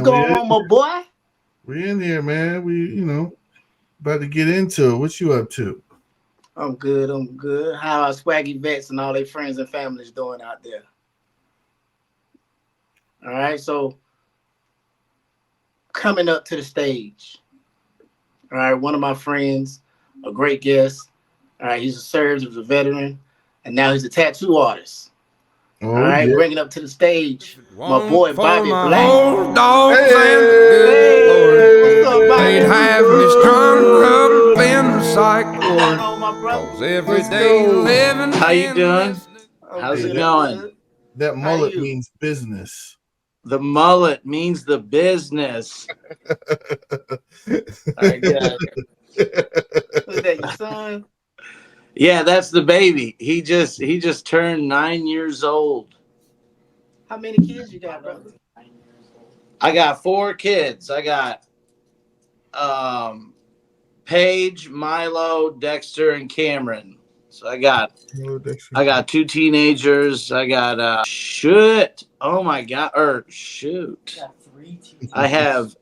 Oh going yeah, on, my boy? we in here, man. We about to get into it. What you up to? I'm good. I'm good. How are Swaggy Vets and all their friends and families doing out there? All right. So coming up to the stage. All right. One of my friends, a great guest. All right. He's a served as a veteran, and now he's a tattoo artist. All Oh right. yeah. Bringing up to the stage, my Won't boy for Bobby my Black. whole dogs and the good Lord. Hey, what's up, They'd Bobby? have me strung up in the psych What's going ward. on, my brother? Cause every Let's day go. living How you in doing? this. I'm How's Hey, it good. that I'm going? good. that How mullet you? means business. The mullet means the business. All right, get out of here. Who's that? Your son? Yeah, that's the baby. He just turned 9 years old. How many kids you got, brother? I got four kids. I got um Paige, Milo, Dexter, and Cameron. So Oh, Dexter. I got two teenagers. I got shoot. Oh my god. Or shoot. I have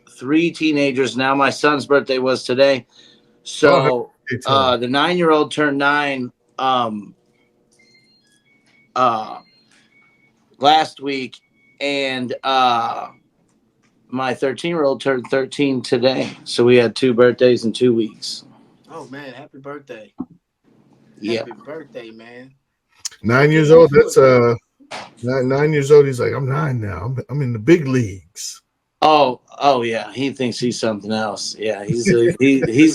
three teenagers now. My son's birthday was today. Oh, happy So birthday to him. the 9 year old turned nine uh last week, and my 13-year old turned 13 today. So we had two birthdays in 2 weeks. Oh man, happy birthday! Yeah. Happy birthday, man! I'm 9 years getting old. into That's it, brother. 9 years old. He's like, I'm nine now. I'm in the big leagues. Oh yeah. He thinks he's something else. Yeah, he's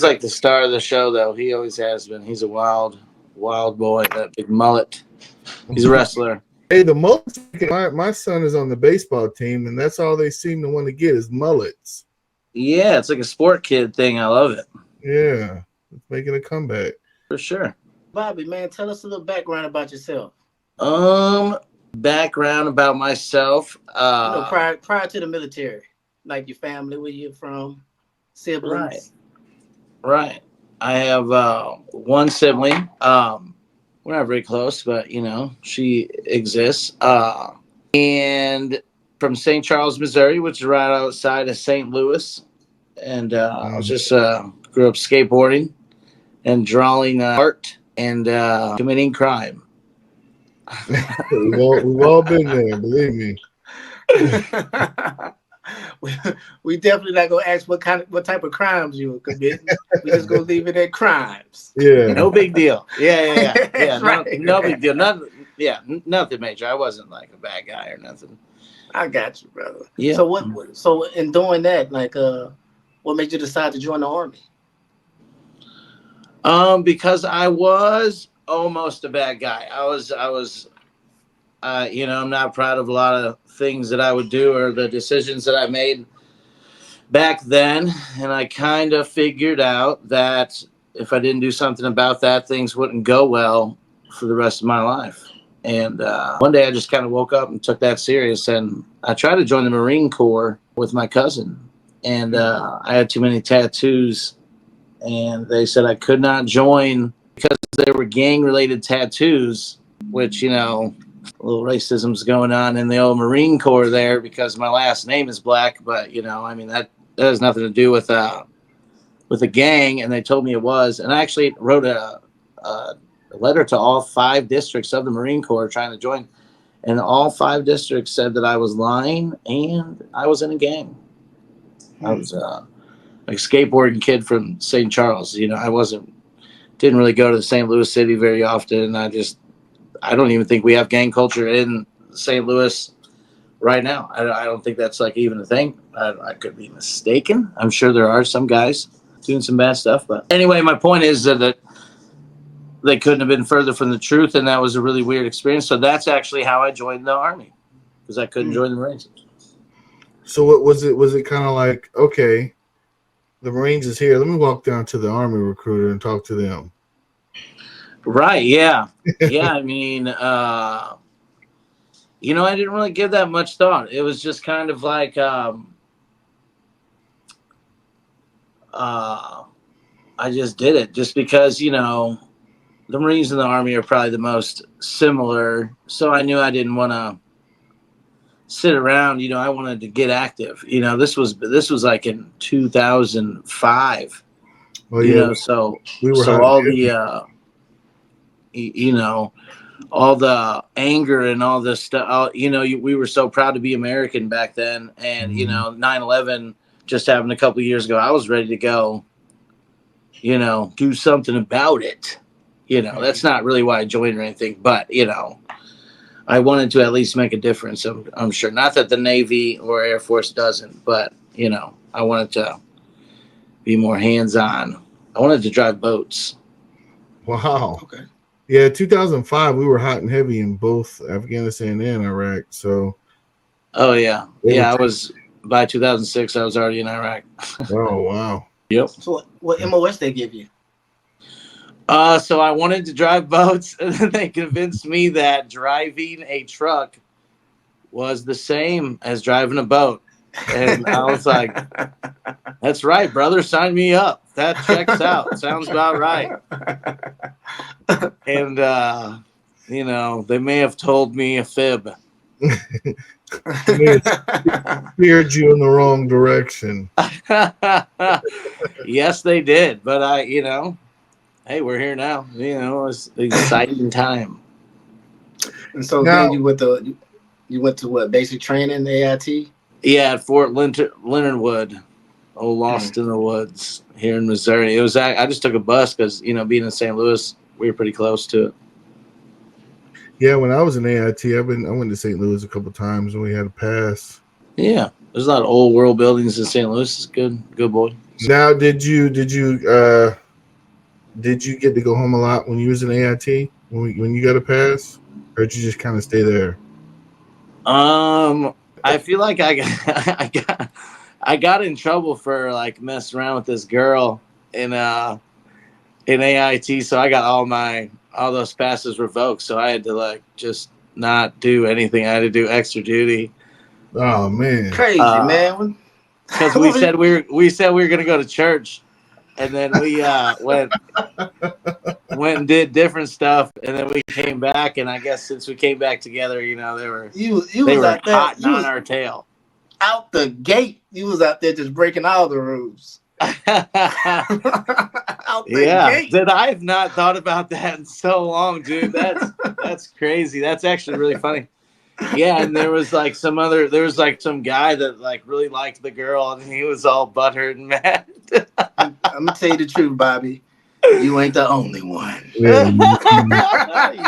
like the star of the show though. He always has been. He's a wild boy. That big mullet. He's a wrestler. Hey, the mullets. My son is on the baseball team, and that's all they seem to want to get is mullets. Yeah, it's like a sport kid thing. I love it Yeah, it's making a comeback. for sure. Bobby, man, tell us a little background about yourself. Um, Background about myself. Prior to the military, like your family, where you're from, Right, siblings. right. I have one sibling. We're not very close, but she exists. And from St. Charles, Missouri, which is right outside of St. Louis. And I was Mhm. just grew up skateboarding and drawing art and committing crime. We've all been there. Believe me. we, we definitely not gonna ask what type of crimes you were committing. We just gonna leave it at crimes. Yeah. No big deal. Yeah. That's No big right. deal. Nothing. Yeah, nothing major. I wasn't like a bad guy or nothing. I got you, brother. Yeah. So So in doing that, what made you decide to join the army? Because I was almost a bad guy. I was. I'm not proud of a lot of things that I would do or the decisions that I made back then, and I kind of figured out that if I didn't do something about that, things wouldn't go well for the rest of my life. And one day I just kind of woke up and took that serious, and I tried to join the Marine Corps with my cousin, and I had too many tattoos, and they said I could not join because there were gang related tattoos, which a little racism's going on in the old Marine Corps there because my last name is Black, but I mean that has nothing to do with a gang, and they told me it was, and I actually wrote a letter to all five districts of the Marine Corps trying to join, and all five districts said that I was lying and I was in a gang. I Hmm. was a skateboarding kid from St. Charles. I didn't really go to the St. Louis city very often. I don't even think we have gang culture in St. Louis right now. I don't think that's like even a thing. I could be mistaken. I'm sure there are some guys doing some bad stuff, but anyway, my point is that they couldn't have been further from the truth, and that was a really weird experience. So that's actually how I joined the army, because I couldn't Hmm. join the Marines. So what was it? Was it kind of like, okay, the Marines is here. Let me walk down to the Army recruiter and talk to them. Right? Yeah, yeah. I mean, I didn't really give that much thought. It was just kind of like uh, I just did it just because the Marines and the Army are probably the most similar. So I knew I didn't want to sit around. You know, I wanted to get active. You know, this was like in 2005. Oh You yeah, know, so we were hot. all the you know, all the anger and all this stuff. You know, we were so proud to be American back then, and you know, 9/11 just happened a couple of years ago. I was ready to go. You know, do something about it. You know, that's not really why I joined or anything, but you know, I wanted to at least make a difference. I'm sure. Not that the Navy or Air Force doesn't, but you know, I wanted to be more hands-on. I wanted to drive boats. Wow. Okay. Yeah, 2005, we were hot and heavy in both Afghanistan and Iraq. So, Oh yeah, they were yeah. I was by 2006. I was already in Iraq. oh wow. Yep. So what MOS they give you? So I wanted to drive boats, and then they convinced me that driving a truck was the same as driving a boat. And I was like, that's right, brother. Sign me up. That checks out. Sounds about right. And, you know, they may have told me a fib. Steered you in the wrong direction. Yes, they did. But you know, hey, we're here now. You know, it's an exciting time. And so Now, then you went to what, basic training, AIT? Yeah, at Fort Leonard Wood. Oh, lost in the woods here in Missouri. It was I just took a bus because you know being in St. Louis, we were pretty close to it. yeah, when I was in AIT, I went to St. Louis a couple times and we had a pass. Yeah, there's a lot of old world buildings in St. Louis. It's good boy. Now, did you get to go home a lot when you was in AIT when you got a pass, or did you just kind of stay there? I feel like I got I got in trouble for like messing around with this girl in AIT, so I got all those passes revoked. So I had to like just not do anything. I had to do extra duty. Oh man, Crazy, man. Because we said we were gonna go to church, and then we went and did different stuff, and then we came back. And I guess since we came back together, you know, they were out there, hot on our tail. Out the gate, you was out there just breaking all the rules. Out the gate. Dude, I've not thought about that in so long, dude. That's crazy. That's actually really funny. Yeah, and there was like some guy that like really liked the girl, and he was all butthurt and mad. I'm gonna tell you the truth, Bobby. You ain't the only one. yeah.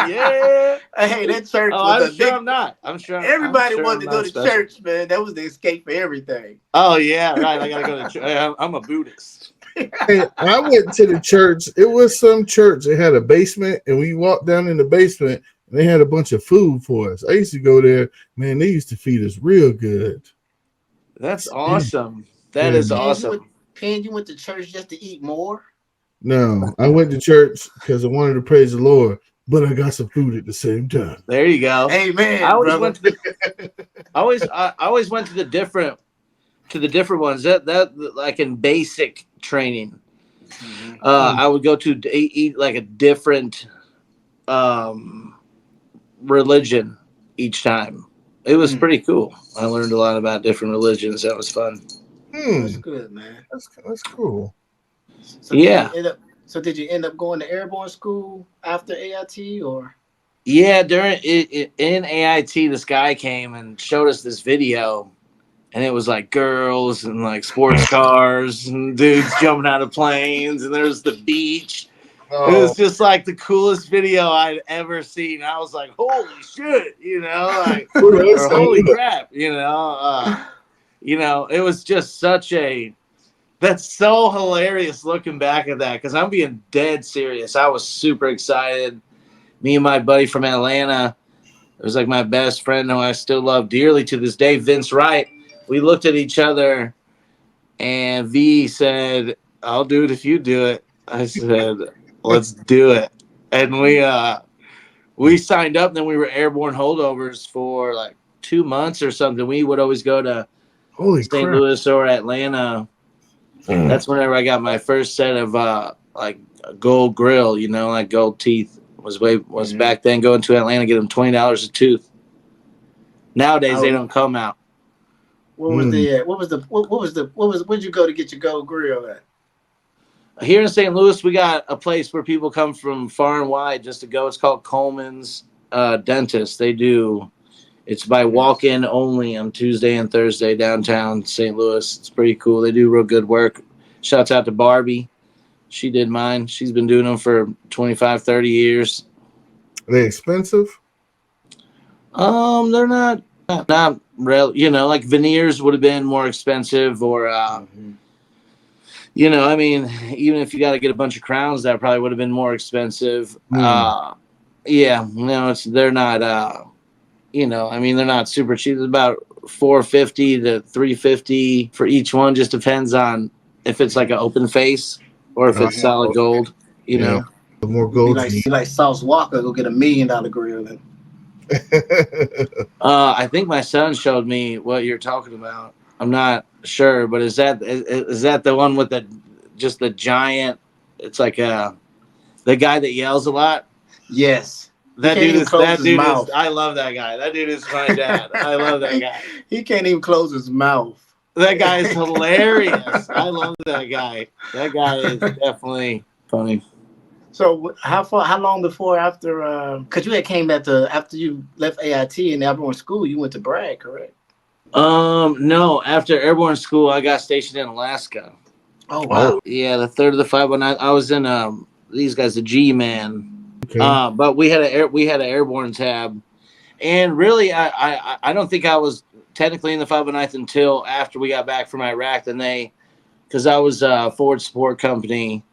Yeah. Hey, that church was I'm not. I'm sure. Everybody I'm sure wanted to go to church, man. That was the escape for everything. Oh yeah, right. I gotta go to church. I'm a Buddhist. Hey, I went to the church. It was some church. They had a basement, and we walked down in the basement, and they had a bunch of food for us. I used to go there. Man, they used to feed us real good. That's awesome. That is awesome. Pen, you went to church just to eat more? No, I went to church because I wanted to praise the Lord, but I got some food at the same time. There you go. Amen. I always went to I always went to the different ones that like in basic training. I would go to eat like a different religion each time. It was pretty cool. I learned a lot about different religions. That was fun. That's good, man. That's cool. So did you end up going to Airborne School after AIT or? Yeah, in AIT, this guy came and showed us this video, and it was like girls and like sports cars and dudes jumping out of planes, and there's the beach. It was just like the coolest video I'd ever seen. I was like, holy shit, you know, like or holy crap, you know, it was just that's so hilarious looking back at that, because I'm being dead serious. I was super excited. Me and my buddy from Atlanta, it was like my best friend who I still love dearly to this day, Vince Wright. We looked at each other, and V said, I'll do it if you do it. I said, let's do it. And we signed up, and then we were airborne holdovers for like 2 months or something. We would always go to St. Louis or Atlanta. That's whenever I got my first set of like a gold grill, you know, like gold teeth was back then. Going to Atlanta, get them $20 a tooth. Nowadays they don't come out. Where'd you go to get your gold grill at? Here in St. Louis, we got a place where people come from far and wide just to go. It's called Coleman's Dentist. It's by walk-in only on Tuesday and Thursday downtown St. Louis. It's pretty cool. They do real good work. Shouts out to Barbie. She did mine. She's been doing them for 25, 30 years. Are they expensive? They're not real. Like veneers would have been more expensive, or I mean, even if you got to get a bunch of crowns, that probably would have been more expensive. Yeah, no, they're not. I mean, they're not super cheap. It's about $450 to $350 for each one. Just depends on if it's like an open face or if it's solid gold. You know, the more gold. You like Sauce Walker, go get $1 million grill. Then. I think my son showed me what you're talking about. I'm not sure, but is that the one with the giant? It's like the guy that yells a lot. Yes. That dude is. I love that guy. That dude is my dad. I love that guy. He can't even close his mouth. That guy is hilarious. I love that guy. That guy is definitely funny. So how long before after? Because you had came after you left AIT and Airborne School, you went to Bragg, correct? No. After Airborne School, I got stationed in Alaska. Oh wow. Yeah, the 3rd of the 519. I was in these guys, the G-Man. Okay. But we had an airborne tab, and really, I don't think I was technically in the 509th until after we got back from Iraq. Then because I was a forward support company,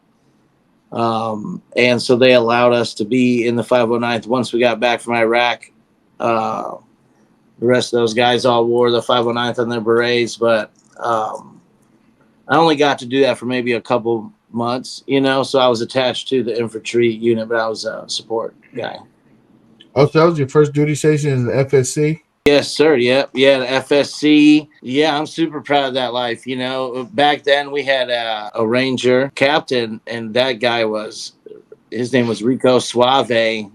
and so they allowed us to be in the 509th once we got back from Iraq. The rest of those guys all wore the 509th on their berets, but I only got to do that for maybe a couple months, so I was attached to the infantry unit, but I was a support guy. Oh, so that was your first duty station in the FSC? Yes, sir. Yep. Yeah, the FSC. Yeah, I'm super proud of that life. Back then we had a Ranger captain, and that guy his name was Rico Suave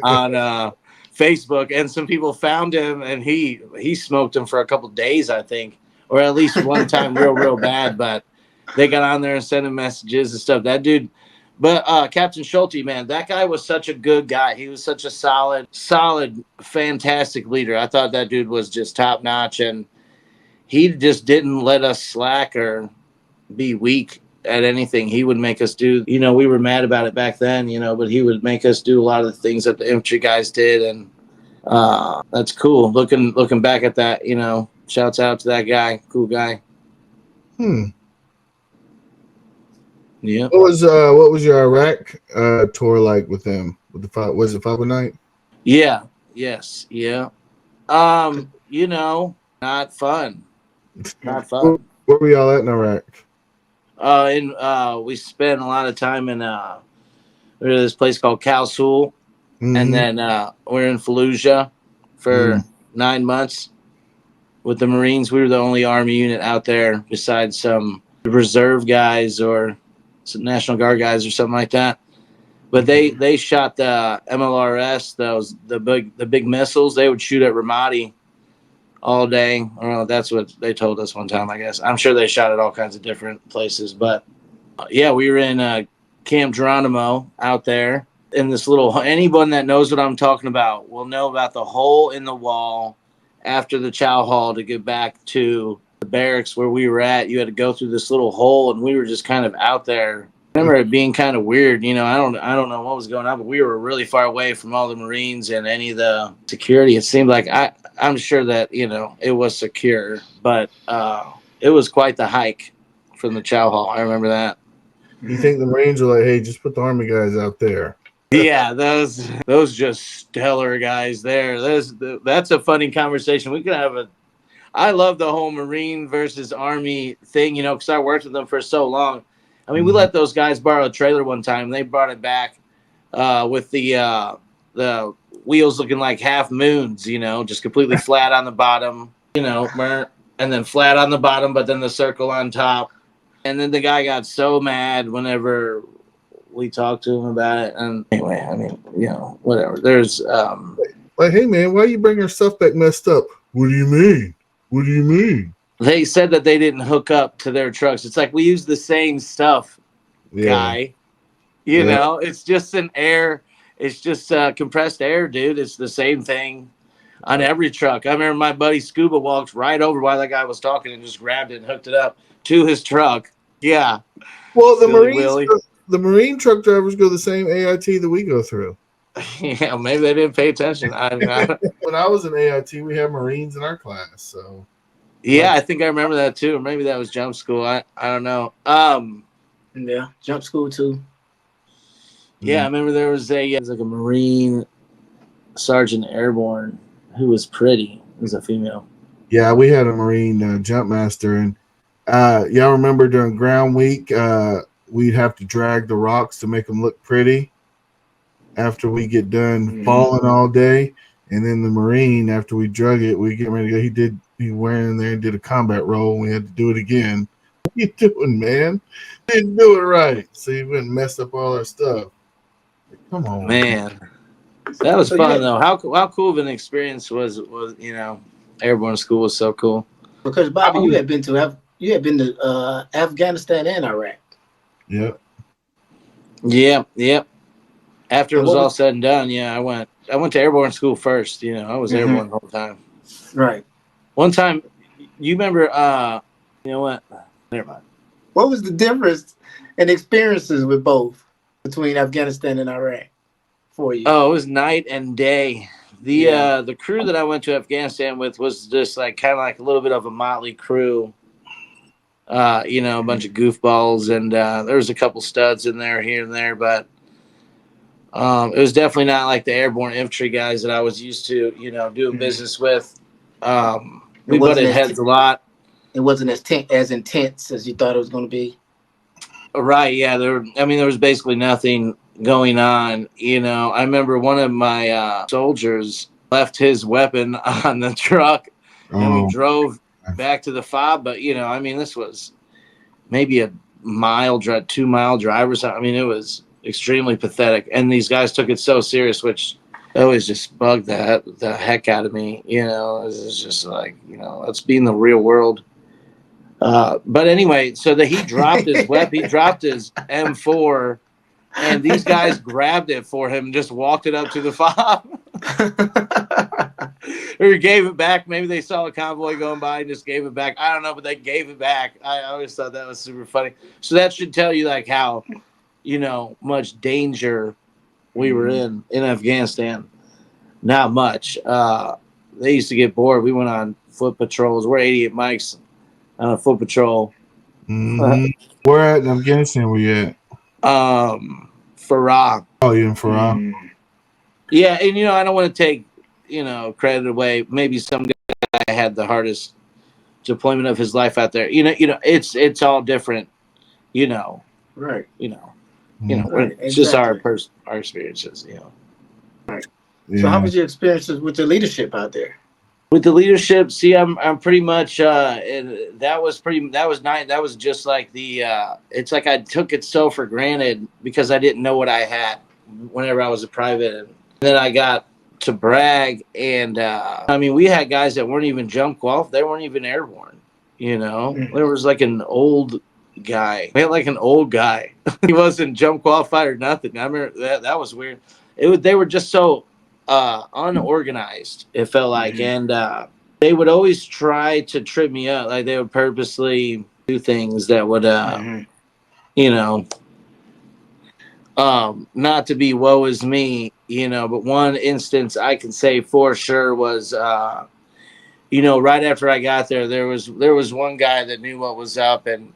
on Facebook, and some people found him, and he smoked him for a couple days, I think, or at least one time real bad, but they got on there and sent him messages and stuff. That dude, but Captain Schulte, man, that guy was such a good guy. He was such a solid, fantastic leader. I thought that dude was just top notch, and he just didn't let us slack or be weak at anything. He would make us do, we were mad about it back then, but he would make us do a lot of the things that the infantry guys did, and that's cool. Looking back at that, shouts out to that guy, cool guy. Yeah. What was your Iraq tour like with them? Was it 509? Yeah. Yes. Yeah. Not fun. Not fun. Where were y'all at in Iraq? We spent a lot of time in this place called Kalsul, and then we're in Fallujah for 9 months with the Marines. We were the only Army unit out there besides some reserve guys or some National Guard guys or something like that. But they shot the MLRS, the big missiles. They would shoot at Ramadi all day. Or that's what they told us one time, I guess. I'm sure they shot at all kinds of different places. But yeah, we were in Camp Geronimo out there in this anyone that knows what I'm talking about will know about the hole in the wall after the chow hall to get back to the barracks where we were at. You had to go through this little hole, and we were just kind of out there. I remember it being kind of weird. I don't know what was going on, but we were really far away from all the Marines and any of the security. It seemed like I'm sure that, it was secure, but it was quite the hike from the chow hall. I remember that. You think the Marines were like, hey, just put the Army guys out there? Yeah, those just stellar guys there. That's a funny conversation. We could have I love the whole Marine versus Army thing, because I worked with them for so long. I mean, we let those guys borrow a trailer one time. They brought it back with the wheels looking like half moons, just completely flat on the bottom, and then flat on the bottom, but then the circle on top. And then the guy got so mad whenever we talked to him about it. And anyway, I mean, whatever. There's Like, hey man, why you bring our stuff back messed up? What do you mean? What do you mean? They said that they didn't hook up to their trucks. It's like, we use the same stuff, Yeah. guy. Yeah. It's just an air. It's just compressed air, dude. It's the same thing on every truck. I remember my buddy Scuba walked right over while that guy was talking and just grabbed it and hooked it up to his truck. Yeah. Well, Silly Willie. the Marine truck drivers go the same AIT that we go through. Yeah, maybe they didn't pay attention. When I was in AIT, we had Marines in our class. So yeah, I think I remember that too. Or maybe that was jump school. I don't know. Yeah, jump school too. Yeah, I remember there was it was like a Marine sergeant airborne who was pretty. It was a female. Yeah, we had a Marine jump master, and y'all remember during ground week, we'd have to drag the rocks to make them look pretty after we get done falling all day. And then the Marine, after we drug it, we get ready to go. He went in there and did a combat roll, and we had to do it again. What are you doing, man? Didn't do it right. So he went and messed up all our stuff. Like, come on, man. That was fun though. How cool of an experience was Airborne School was so cool. Because Bobby, you had been to Afghanistan and Iraq. Yep. Yep. After it was all said and done, I went to Airborne School first. I was airborne the whole time. Right. One time, you remember? You know what? Never mind. What was the difference in experiences with both between Afghanistan and Iraq for you? Oh, it was night and day. The crew that I went to Afghanistan with was just like kind of like a little bit of a motley crew. A bunch of goofballs, and there was a couple studs in there here and there, but it was definitely not like the airborne infantry guys that I was used to, doing business with. We butted heads a lot. It wasn't as intense as you thought it was going to be. Right? Yeah. There was basically nothing going on. I remember one of my soldiers left his weapon on the truck, and we drove back to the fob. But this was maybe a 2-mile drive or something. It was extremely pathetic, and these guys took it so serious, which always just bugged the heck out of me. It's just like, let's be in the real world. But anyway, so he dropped his weapon, he dropped his M4, and these guys grabbed it for him and just walked it up to the fob. Or he gave it back. Maybe they saw a convoy going by and just gave it back. I don't know, but they gave it back. I always thought that was super funny. So that should tell you like how much danger we were in Afghanistan. Not much. They used to get bored. We went on foot patrols. We're 88 mics on a foot patrol. Where at Afghanistan were you at? Farah. Oh, you're in Farah? Yeah, and I don't want to take credit away. Maybe some guy had the hardest deployment of his life out there. It's all different. Right. It's just our experiences. Right. Yeah. So how was your experiences with the leadership out there? With the leadership, see, I'm pretty much. That was nice. That was just like it's like I took it so for granted because I didn't know what I had whenever I was a private, and then I got to brag, and we had guys that weren't even jump qualified. They weren't even airborne. There was like an old guy. We had like an old guy. He wasn't jump qualified or nothing. I remember that was weird. They were just so unorganized, it felt like, and they would always try to trip me up. Like they would purposely do things that would not to be woe is me, but one instance I can say for sure was right after I got there was one guy that knew what was up, and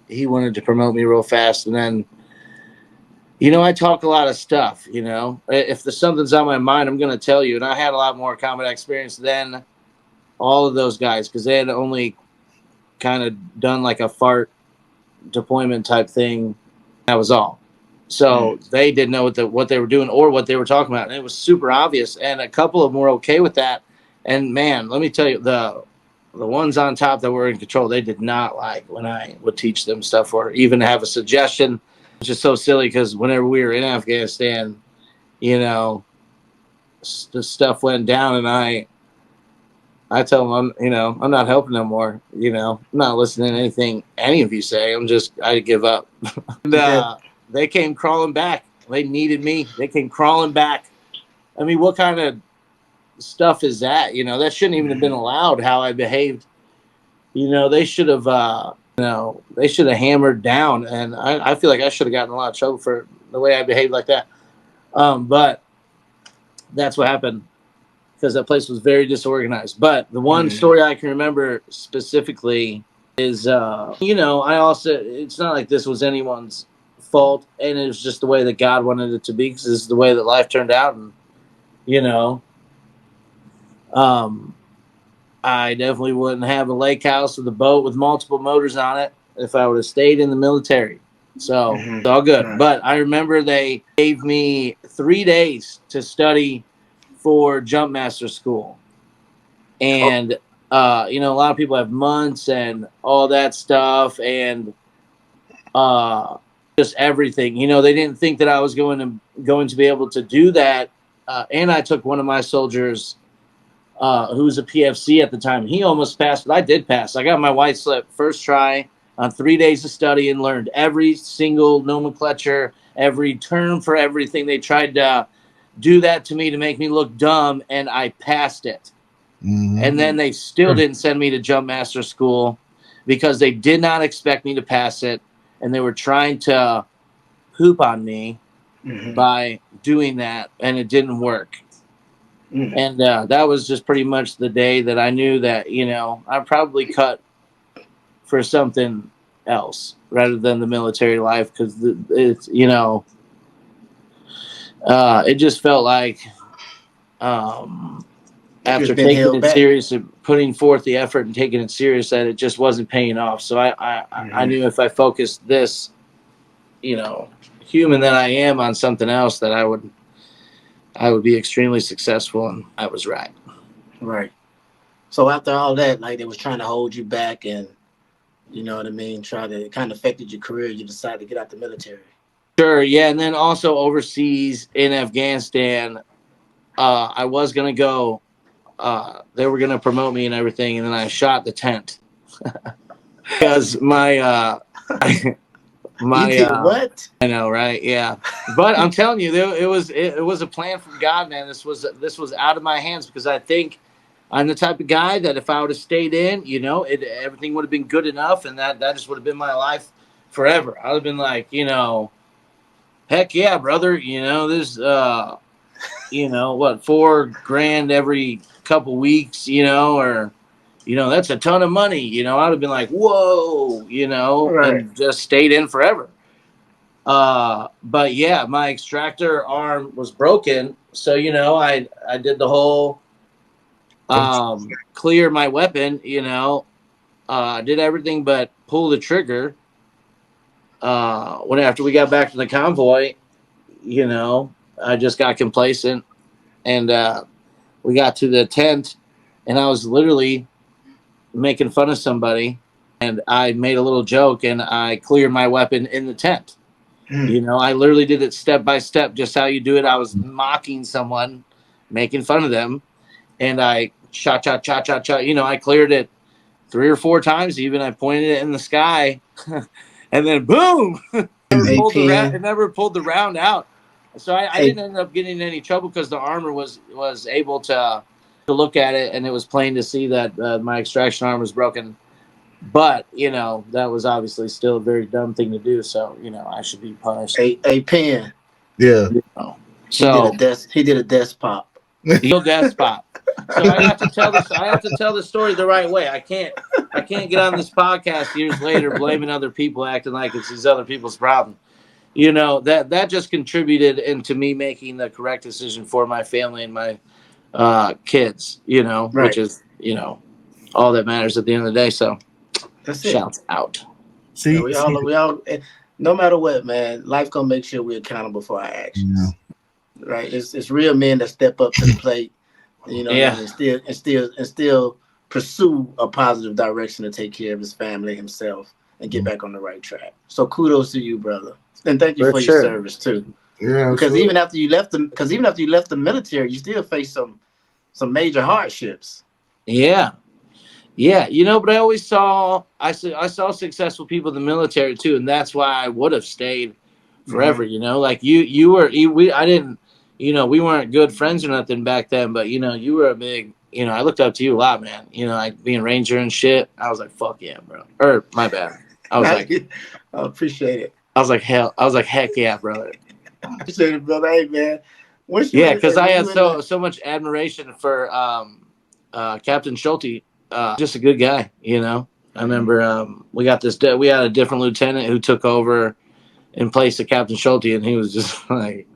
he wanted to promote me real fast, and then I talk a lot of stuff, if there's something's on my mind, I'm going to tell you. And I had a lot more combat experience than all of those guys because they had only kind of done like a fart deployment type thing. That was all. So they didn't know what they were doing or what they were talking about. And it was super obvious. And a couple of them were okay with that. And man, let me tell you, the ones on top that were in control, they did not like when I would teach them stuff or even have a suggestion. It's just so silly because whenever we were in Afghanistan, the stuff went down, and I tell them, I'm not helping no more. I'm not listening to anything any of you say. I give up. And they came crawling back. They needed me. They came crawling back. I mean, what kind of stuff is that? That shouldn't even have been allowed. How I behaved. They should have. They should have hammered down, and I feel like I should have gotten a lot of trouble for the way I behaved like that. But that's what happened, because that place was very disorganized. But the one story I can remember specifically is, I also, it's not like this was anyone's fault, and it was just the way that God wanted it to be, because this is the way that life turned out. And, I definitely wouldn't have a lake house with a boat with multiple motors on it if I would have stayed in the military. So it's all good. But I remember they gave me 3 days to study for jump master school. And, a lot of people have months and all that stuff, and just everything. They didn't think that I was going to be able to do that. And I took one of my soldiers who was a PFC at the time. He almost passed, but I did pass. I got my white slip first try on 3 days of study and learned every single nomenclature, every term for everything. They tried to do that to me to make me look dumb, and I passed it. And then they still didn't send me to jump master school because they did not expect me to pass it, and they were trying to poop on me by doing that, and it didn't work. And that was just pretty much the day that I knew that, I probably cut for something else rather than the military life, because it's, it just felt like after taking it serious and putting forth the effort and taking it serious, that it just wasn't paying off. So I knew if I focused this, human that I am, on something else, that I would be extremely successful, and I was right. Right. So after all that, like, they was trying to hold you back, and you know what I mean, it kind of affected your career. You decided to get out the military. Sure, yeah, and then also overseas in Afghanistan, I was gonna go. They were gonna promote me and everything, and then I shot the tent because my You did what? I know, right? Yeah, but I'm telling you, it was a plan from God, man. This was out of my hands, because I think I'm the type of guy that if I would have stayed in, everything would have been good enough, and that just would have been my life forever. I would have been like, heck yeah, brother. There's what, $4,000 every couple weeks, or that's a ton of money. I would have been like, whoa, Right. and just stayed in forever. But yeah, my extractor arm was broken, so I did the whole clear my weapon, did everything but pull the trigger. When after we got back to the convoy, I just got complacent, and we got to the tent, and I was literally making fun of somebody, and I made a little joke, and I cleared my weapon in the tent. I literally did it step by step, just how you do it. I was mocking someone, making fun of them, and I shot. I cleared it 3 or 4 times. Even I pointed it in the sky, and then boom! It never pulled the round out. So I didn't end up getting in any trouble, because the armor was able to look at it, and it was plain to see that my extraction arm was broken. But that was obviously still a very dumb thing to do. So I should be punished. A pen. Yeah. So he did a desk pop. Desk pop. So I have to tell this. I have to tell the story the right way. I can't get on this podcast years later blaming other people, acting like it's these other people's problem. That just contributed into me making the correct decision for my family and my kids. Right. Which is all that matters at the end of the day. So that's it. Shouts out. See, we all, no matter what, man, life gonna make sure we're accountable for our actions. Yeah. Right? It's real men that step up to the plate, and still pursue a positive direction to take care of his family, himself, and get back on the right track. So kudos to you, brother, and thank you for your service too. Yeah, Because absolutely. even after you left the military, you still face some major hardships. Yeah. Yeah, but I always I saw successful people in the military too, and that's why I would have stayed forever. Like we I didn't, we weren't good friends or nothing back then, but you were a big, I looked up to you a lot, man. Like being ranger and shit. I was like, fuck yeah, bro. Or my bad. I was like, I appreciate it. I was like, heck yeah, brother. I appreciate it, brother. Hey, man. Once you Yeah, in because there, I when had you in there, so much admiration for Captain Schulte, just a good guy. I remember we had a different lieutenant who took over in place of Captain Schulte, and he was just like,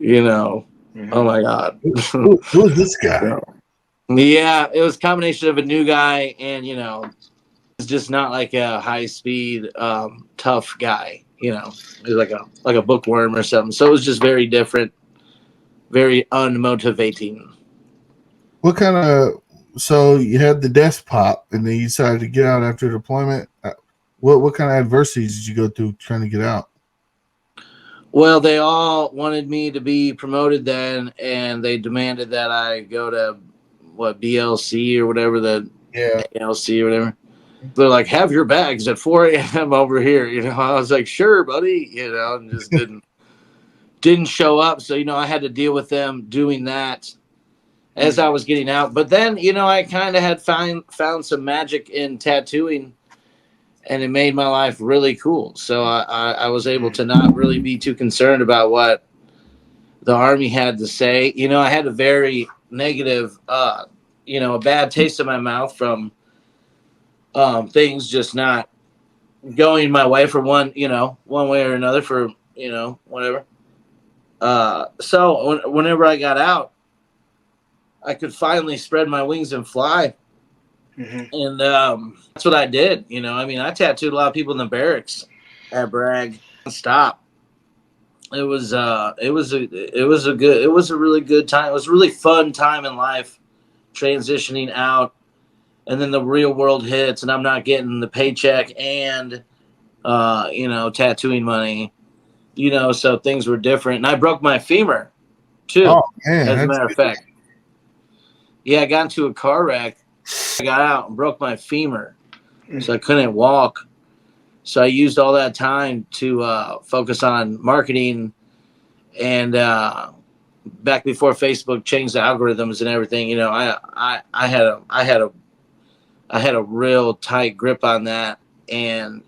oh my god. Who's this guy? Yeah, it was a combination of a new guy and it's just not like a high speed tough guy. He was like a bookworm or something. So it was just very different, very unmotivating. What kind of? So you had the desk pop, and then you decided to get out after deployment. What kind of adversities did you go through trying to get out? Well, they all wanted me to be promoted then, and they demanded that I go to BLC or whatever, the Yeah. ALC or whatever. They're like, have your bags at 4 a.m. over here. I was like, sure, buddy, and just didn't show up. So, I had to deal with them doing that as I was getting out. But then, I kind of had found some magic in tattooing, and it made my life really cool. So I was able to not really be too concerned about what the Army had to say. I had a very negative, a bad taste in my mouth from things just not going my way for one way or another for, whatever. So whenever I got out, I could finally spread my wings and fly. And that's what I did. I tattooed a lot of people in the barracks at Bragg. Stop. It was a really good time. It was a really fun time in life, transitioning out, and then the real world hits, and I'm not getting the paycheck and tattooing money. So things were different, and I broke my femur too. Oh man, As a that's matter of fact, yeah, I got into a car wreck. I got out and broke my femur, so I couldn't walk. So I used all that time to focus on marketing, and back before Facebook changed the algorithms and everything, I had a real tight grip on that, and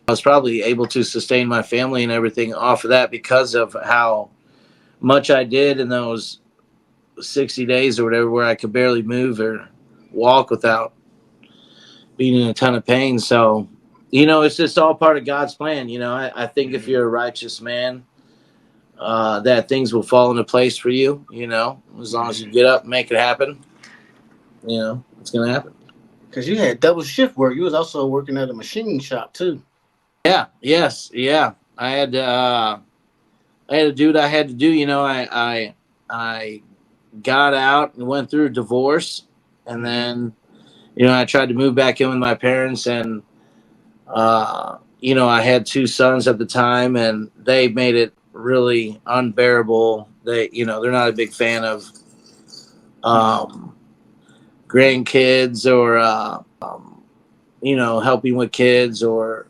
I was probably able to sustain my family and everything off of that because of how much I did in those 60 days or whatever, where I could barely move or walk without being in a ton of pain. So, it's just all part of God's plan. I think if you're a righteous man, that things will fall into place for you, as long as you get up and make it happen, it's going to happen. because you had double shift work. You was also working at a machine shop too. Yeah. Yes. Yeah. I had to do what I had to do. I got out and went through a divorce, and then, I tried to move back in with my parents, and, I had two sons at the time, and they made it really unbearable. They're not a big fan of, grandkids or, helping with kids, or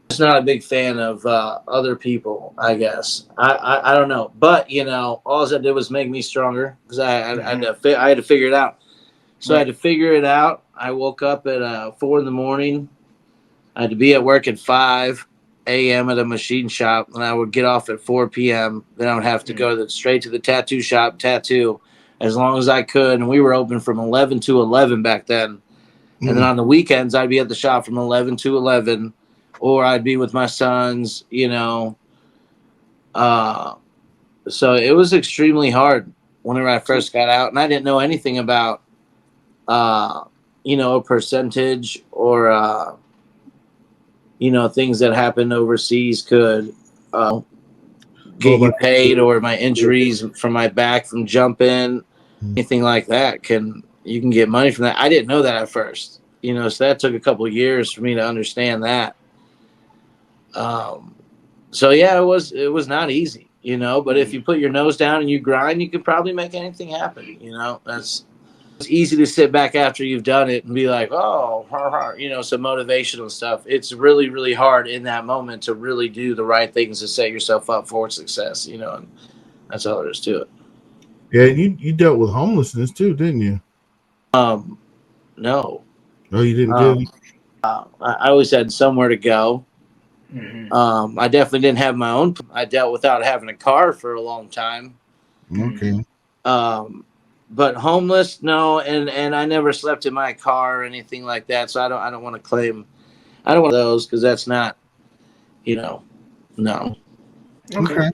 just not a big fan of other people, I guess. I don't know. But, all that did was make me stronger because I had to figure it out. So I had to figure it out. I woke up at 4 in the morning. I had to be at work at 5 a.m. at a machine shop, and I would get off at 4 p.m. Then I would have to go straight to the tattoo shop, tattoo as long as I could. And we were open from 11 to 11 back then. And then on the weekends, I'd be at the shop from 11 to 11, or I'd be with my sons, So it was extremely hard whenever I first got out. And I didn't know anything about, a percentage or, things that happen overseas could get you paid, or my injuries from my back from jumping, anything like that. You can get money from that. I didn't know that at first. So that took a couple of years for me to understand that. So yeah, it was not easy, you know. But if you put your nose down and you grind, you can probably make anything happen. You know, it's easy to sit back after you've done it and be like, oh, you know, some motivational stuff. It's really, really hard in that moment to really do the right things to set yourself up for success, you know, and that's all there is to it. Yeah, you dealt with homelessness too, didn't you? No. Oh, you didn't get it? I always had somewhere to go. I definitely didn't have my own. I dealt without having a car for a long time. Okay. But homeless, no, and I never slept in my car or anything like that. So I don't want to claim. I don't want those because that's not, you know, no. Okay.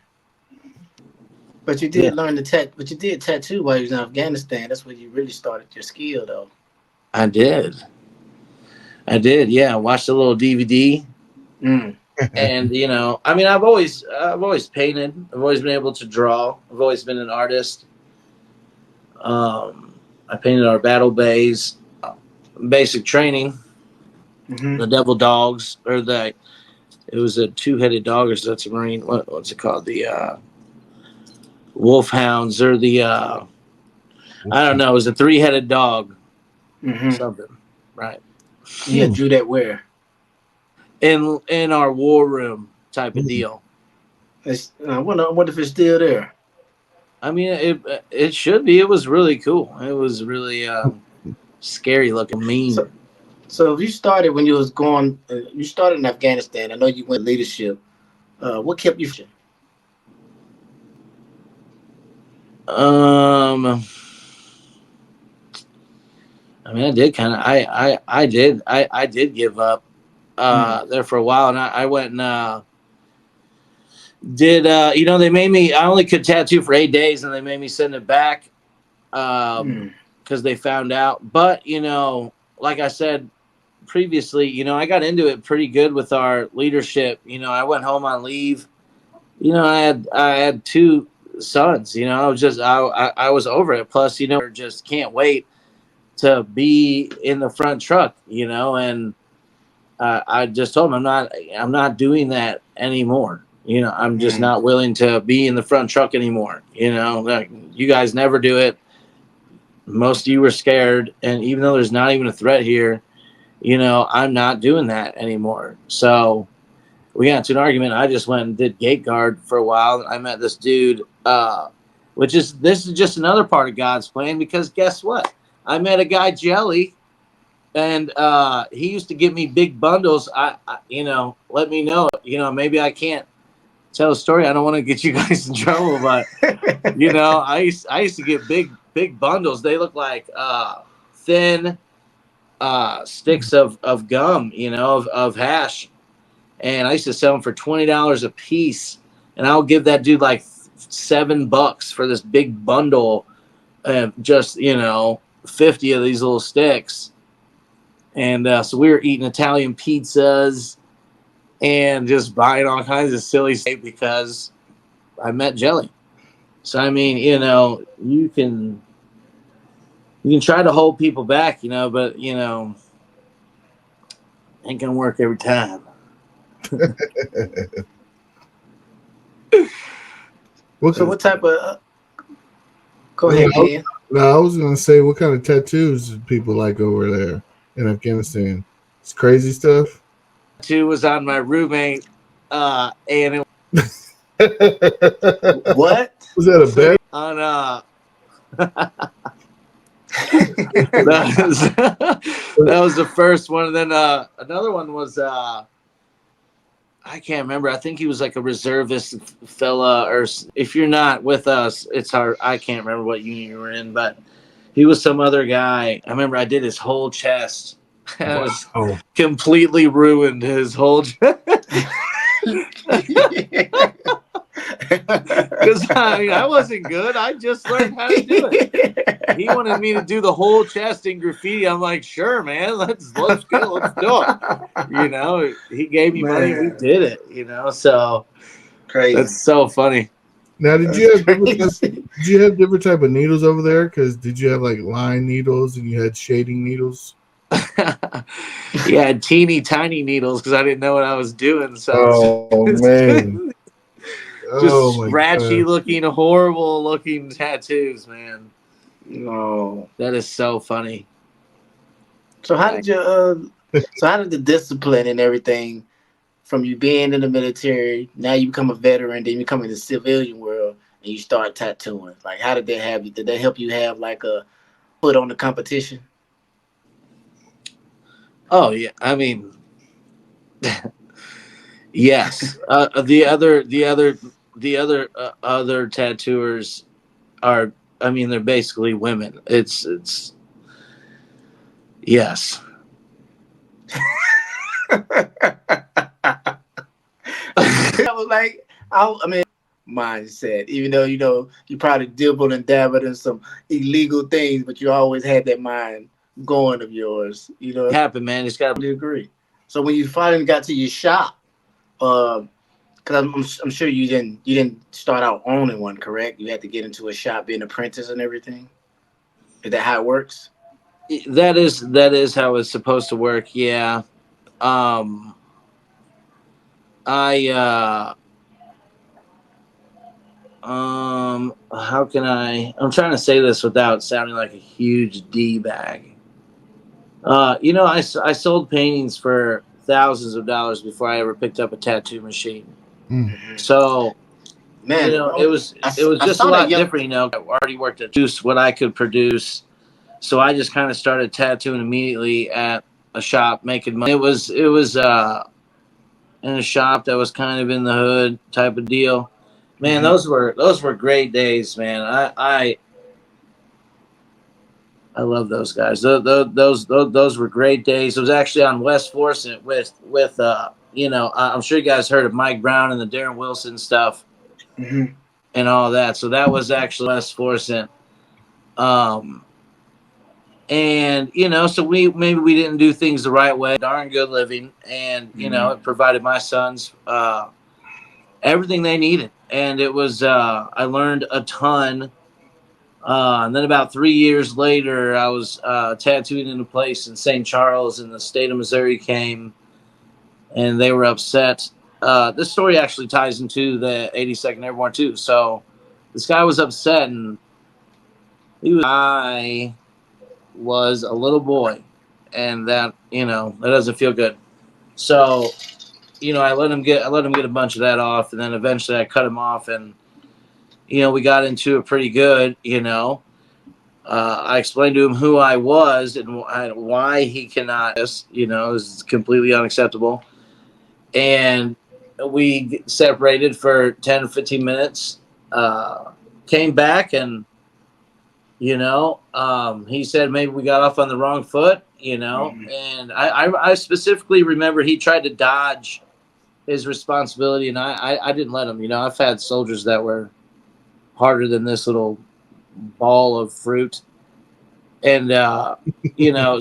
But you did Yeah. learn but you did tattoo while you was in Afghanistan. That's where you really started your skill, though. I did. Yeah, watched a little DVD, and you know, I mean, I've always painted. I've always been able to draw. I've always been an artist. I painted our battle bays, basic training, the devil dogs, or it was a two-headed dog, or that's a marine. What's it called? The wolfhounds, or the I don't know. It was a three-headed dog, something, right? Yeah, drew that where? In our war room type of deal. I wonder if it's still there. I mean, it should be. It was really cool. It was really scary looking, mean. So if you started when you was going, you started in Afghanistan. I know you went leadership. What kept you? I mean, I did kind of. I did give up there for a while, and I went and did. You know, they made me. I only could tattoo for 8 days, and they made me send it back because they found out. But you know, like I said previously, you know, I got into it pretty good with our leadership. You know, I went home on leave. You know, I had 2 sons. You know, I was over it. Plus, you know, just can't wait to be in the front truck. You know, and I just told him I'm not doing that anymore. You know, I'm just not willing to be in the front truck anymore. You know, like, you guys never do it. Most of you were scared, and even though there's not even a threat here, you know, I'm not doing that anymore. So we got into an argument. I just went and did gate guard for a while. I met this dude, this is just another part of God's plan, because guess what? I met a guy, Jelly, and he used to give me big bundles. I you know, let me know. You know, maybe I can't tell a story. I don't want to get you guys in trouble, but you know, I used to get big bundles. They look like thin sticks of gum, you know, of hash, and I used to sell them for $20 a piece, and I'll give that dude like $7 for this big bundle, just, you know, 50 of these little sticks. And so we were eating Italian pizzas and just buying all kinds of silly stuff because I met Jelly. So I mean, you know, you can try to hold people back, you know, but you know, ain't gonna work every time. What type of? Go ahead, Ken. No, I was gonna say, what kind of tattoos do people like over there in Afghanistan? It's crazy stuff. Two was on my roommate, and it What was that? A bed? on that was the first one, and then another one was I can't remember. I think he was like a reservist fella, or if you're not with us, it's hard. I can't remember what union you were in, but he was some other guy. I remember I did his whole chest. I was completely ruined his whole chest. Because I wasn't good. I just learned how to do it. He wanted me to do the whole chest in graffiti. I'm like, sure, man. Let's go. Let's do it. You know, he gave me money. We did it. You know, so crazy. That's so funny. Now, did you have different type of needles over there? Because did you have like line needles and you had shading needles? Yeah, teeny tiny needles because I didn't know what I was doing. So man, Oh my scratchy God. looking, horrible looking tattoos, man. No. That is so funny. So how did so how did the discipline and everything from you being in the military, now you become a veteran, then you come in the civilian world and you start tattooing? Like how did that have you? Did that help you have like a foot on the competition? Oh yeah, I mean, yes. Other tattooers are. I mean, they're basically women. It's yes. I was like, I mean, mindset. Even though you probably dibbled and dabbled in some illegal things, but you always had that mind going of yours. Happen, man. It's got. I agree. So when you finally got to your shop, because I'm sure you didn't start out owning one, correct? You had to get into a shop, be an apprentice, and everything. Is that how it works? That is how it's supposed to work. Yeah. Um. I how can I'm trying to say this without sounding like a huge D bag. I sold paintings for thousands of dollars before I ever picked up a tattoo machine. Mm. Mhm. So, Man, it was I just a saw that lot young. different, I already worked at produce what I could produce. So I just kind of started tattooing immediately at a shop making money. It was in a shop that was kind of in the hood type of deal. Man, Mhm. those were great days, man. I love those guys. Those were great days. It was actually on West Florissant with I'm sure you guys heard of Mike Brown and the Darren Wilson stuff Mhm. and all that. So that was actually West Florissant. Um, and so we didn't do things the right way. Darn good living, and Mhm. it provided my sons everything they needed, and it was I learned a ton. And then about 3 years later, I was tattooing in a place in St. Charles, and the state of Missouri came, and they were upset. This story actually ties into the 82nd Airborne too. So this guy was upset, and I was a little boy, and that doesn't feel good. So I let him get a bunch of that off, and then eventually I cut him off, and we got into it pretty good. I explained to him who I was and why he cannot. Is completely unacceptable. And we separated for 10 or 15 minutes. Came back and he said maybe we got off on the wrong foot. Mhm. And I specifically remember he tried to dodge his responsibility, and I didn't let him. I've had soldiers that were harder than this little ball of fruit. And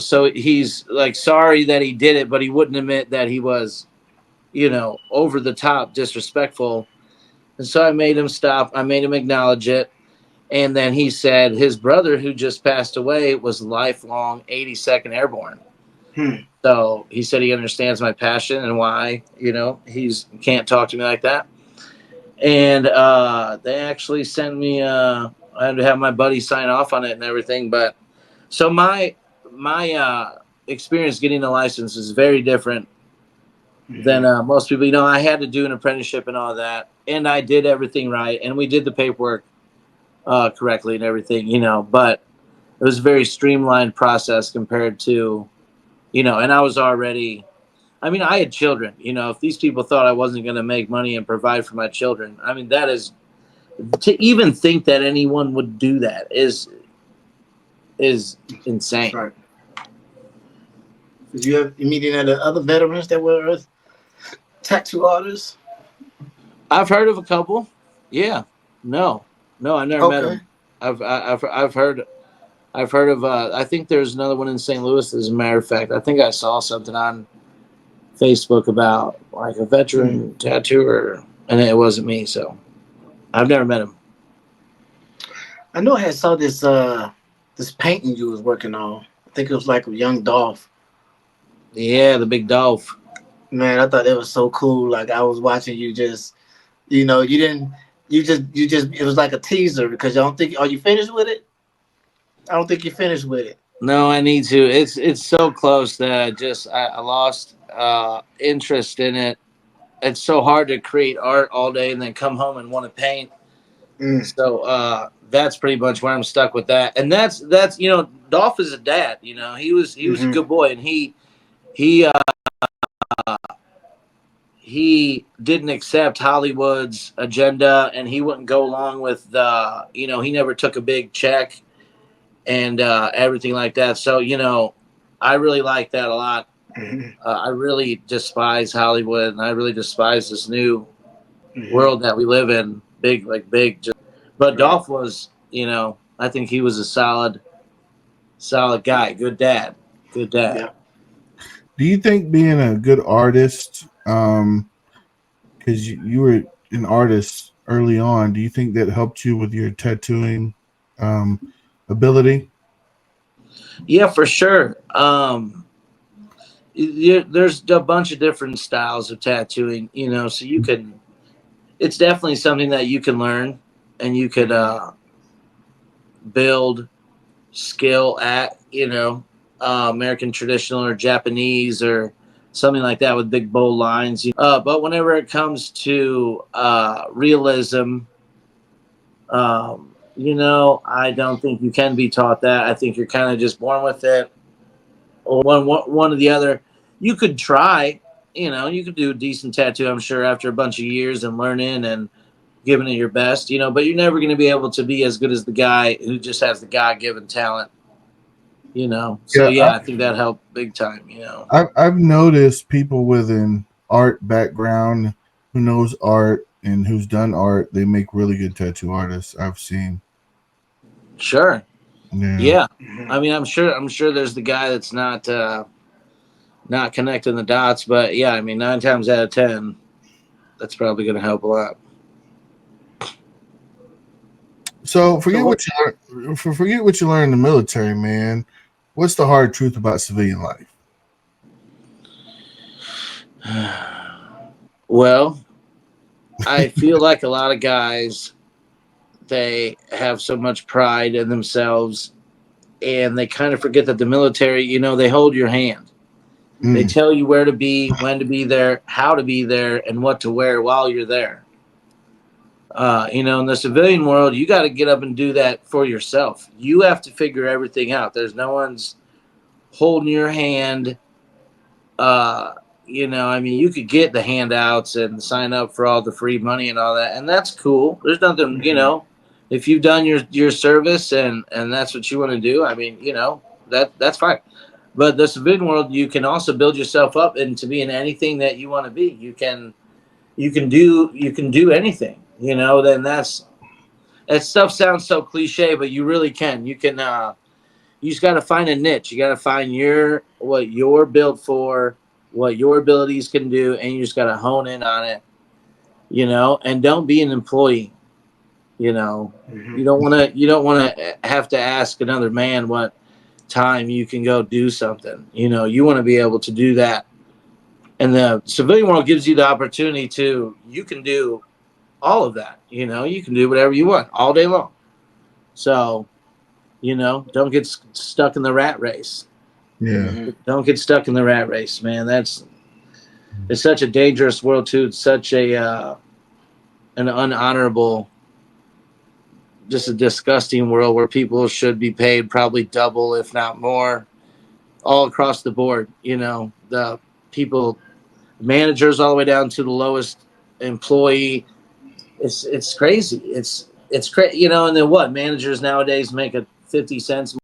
so he's like sorry that he did it, but he wouldn't admit that he was over the top disrespectful. And so I made him stop. I made him acknowledge it. And then he said his brother, who just passed away, was lifelong 82nd Airborne. Hmm. So he said he understands my passion and why he's can't talk to me like that. And they actually sent me I had to have my buddy sign off on it and everything. But so my experience getting a license is very different than Mhm. most people. I had to do an apprenticeship and all that, and I did everything right, and we did the paperwork correctly and everything. But it was a very streamlined process compared to and I was already. I mean, I had children. If these people thought I wasn't going to make money and provide for my children, I mean, that is to even think that anyone would do that is That's insane. right. Did you have you meet any of the other veterans that were tattoo artists? I've heard of a couple. Yeah. No. No, I never met Okay. them. I've heard of. I think there's another one in St. Louis. As a matter of fact, I think I saw something on Facebook about like a Hmm. veteran tattooer, and it wasn't me. So I've never met him. I know I had saw this painting you was working on. I think it was like a young Dolph. Yeah, the big Dolph. Man, I thought that was so cool. Like I was watching you just You know, you didn't. You just. It was like a teaser because I don't think. Are you finished with it? I don't think you're finished with it. No, I need to. It's so close that I lost interest in it. It's so hard to create art all day and then come home and want to paint. Mm. So that's pretty much where I'm stuck with that. And that's Dolph is a dad. He was a Mm-hmm. good boy, and he he didn't accept Hollywood's agenda, and he wouldn't go along with he never took a big check and everything like that. So I really like that a lot. Mm-hmm. I really despise Hollywood, and I really despise this new Mm-hmm. world that we live in. Big. But Right. Dolph was, I think he was a solid guy. Good dad. Good dad. Yeah. Do you think being a good artist, because you were an artist early on, do you think that helped you with your tattooing ability? Yeah, for sure. There's a bunch of different styles of tattooing, so you can. It's definitely something that you can learn, and you could build skill at, American traditional or Japanese or something like that with big bold lines. But whenever it comes to realism, I don't think you can be taught that. I think you're kind of just born with it, or one or the other. You could try, you could do a decent tattoo, I'm sure, after a bunch of years and learning and giving it your best, but you're never going to be able to be as good as the guy who just has the God-given talent. So Yeah, yeah, I think that helped big time. I've noticed people with an art background who knows art and who's done art, they make really good tattoo artists. I've seen. Sure. Yeah. Yeah. Mm-hmm. I mean, I'm sure there's the guy that's not connecting the dots, but yeah, I mean, 9 times out of 10, that's probably going to help a lot. So So what? forget what you learned in the military, man. What's the hard truth about civilian life? Well, I feel like a lot of guys, they have so much pride in themselves, and they kind of forget that the military, they hold your hand. They Mm, tell you where to be, when to be there, how to be there, and what to wear while you're there. In the civilian world, you got to get up and do that for yourself. You have to figure everything out. There's no one's holding your hand. I mean, you could get the handouts and sign up for all the free money and all that, and that's cool. There's nothing, Mm-hmm. if you've done your service and that's what you want to do. I mean, that's fine. But the civilian world, you can also build yourself up into being anything that you want to be. You can do anything. Then that stuff sounds so cliche, but you really can. You just got to find a niche. You got to find what you're built for, what your abilities can do, and you just got to hone in on it. And don't be an employee. Mm-hmm. You don't want to have to ask another man what time you can go do something. You want to be able to do that. And the civilian world gives you the opportunity you can do all of that. You can do whatever you want all day long. So, don't get stuck in the rat race. yeah. Mm-hmm. Don't get stuck in the rat race, man. It's such a dangerous world too. It's such an unhonorable, just a disgusting world where people should be paid probably double, if not more, all across the board. The people, managers, all the way down to the lowest employee. It's crazy. It's crazy. And then what? Managers nowadays make a 50 cents.